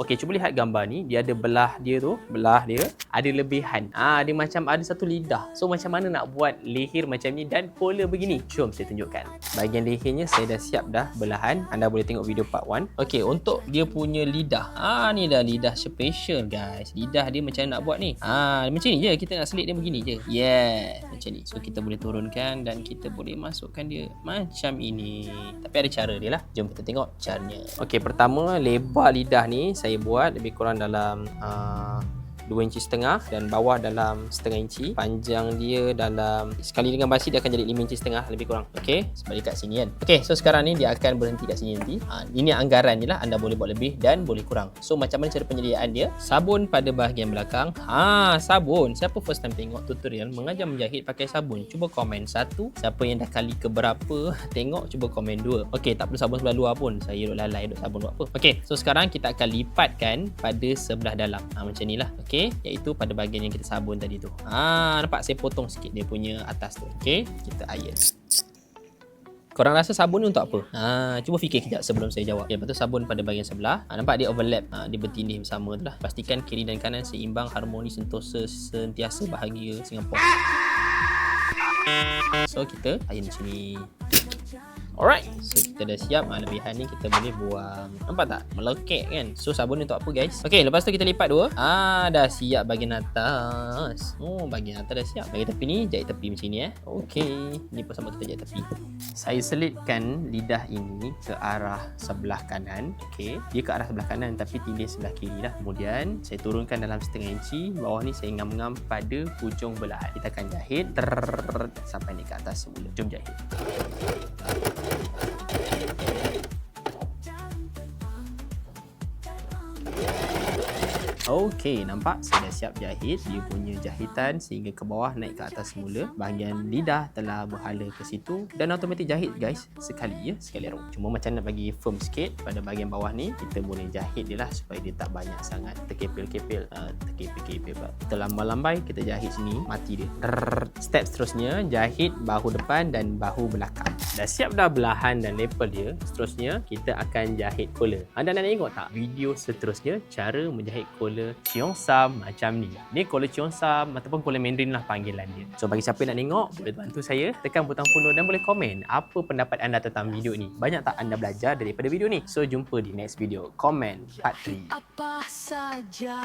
Okey, cuba lihat gambar ni. Dia ada belah dia tu. Belah dia ada lebihan. Dia macam ada satu lidah. So, macam mana nak buat leher macam ni dan collar begini? Jom saya tunjukkan. Bahagian lehernya saya dah siap dah belahan. Anda boleh tengok video part 1. Okey, untuk dia punya lidah. Ni dah lidah special guys. Lidah dia macam mana nak buat ni? Macam ni je. Kita nak selit dia begini je. Yeah, macam ni. So, kita boleh turunkan dan kita boleh masukkan dia macam ini. Tapi ada cara dia lah. Jom kita tengok caranya. Okey, pertama lebar lidah ni saya buat lebih kurang dalam 2,5 inci dan bawah dalam 0,5 inci. Panjang dia dalam, sekali dengan basi dia akan jadi 5,5 inci lebih kurang. Okey, sebab dia kat sini kan. Okey, so sekarang ni dia akan berhenti kat sini nanti. Ini anggaran je lah, anda boleh buat lebih dan boleh kurang. So macam mana cara penyediaan dia? Sabun pada bahagian belakang. Sabun. Siapa first time tengok tutorial mengajar menjahit pakai sabun? Cuba komen 1. Siapa yang dah kali ke berapa tengok, cuba komen 2. Okey, tak perlu sabun sebelah luar pun. Saya duk lalai duk sabun buat apa. Okey, so sekarang kita akan lipatkan pada sebelah dalam. Macam ni lah. Okey, iaitu pada bahagian yang kita sabun tadi tu. Nampak saya potong sikit dia punya atas tu. Okey, kita iron. Korang rasa sabun ni untuk apa? Cuba fikir kejap sebelum saya jawab. Lepas tu sabun pada bahagian sebelah. Nampak dia overlap. Dia bertindih bersama tu lah. Pastikan kiri dan kanan seimbang, harmoni, sentosa, sentiasa bahagia Singapura. So kita iron macam ni. Alright, so kita dah siap. Lebihan ni kita boleh buang. Nampak tak? Melekek kan? So sabun ni untuk apa guys? Okey, lepas tu kita lipat dua. Dah siap bahagian atas. Bahagian atas dah siap. Bahagian tepi ni jahit tepi macam ni Okey, ni pun sama kita jahit tepi. Saya selitkan lidah ini ke arah sebelah kanan. Okey, dia ke arah sebelah kanan tapi tindih sebelah kiri lah. Kemudian saya turunkan dalam 0,5 inci. Bawah ni saya ngam-ngam pada hujung belahan. Kita akan jahit sampai ni ke atas semula. Jom jahit. Okey, nampak saya dah siap jahit. Dia punya jahitan sehingga ke bawah naik ke atas semula. Bahagian lidah telah berhala ke situ dan automatik jahit guys. Sekali row. Cuma macam nak bagi firm sikit pada bahagian bawah ni, kita boleh jahit dia lah supaya dia tak banyak sangat terkepil-kepil. Kita lambai-lambai, kita jahit sini, mati dia. Step seterusnya, jahit bahu depan dan bahu belakang. Dah siap dah belahan dan lepel dia. Seterusnya, kita akan jahit collar. Anda nak tengok tak video seterusnya cara menjahit collar Cheongsam macam ni. Ni collar Cheongsam ataupun collar Mandarin lah panggilan dia. So bagi siapa yang nak tengok, boleh bantu saya tekan butang follow dan boleh komen apa pendapat anda tentang video ni. Banyak tak anda belajar daripada video ni? So jumpa di next video. Komen part 3. Apa saja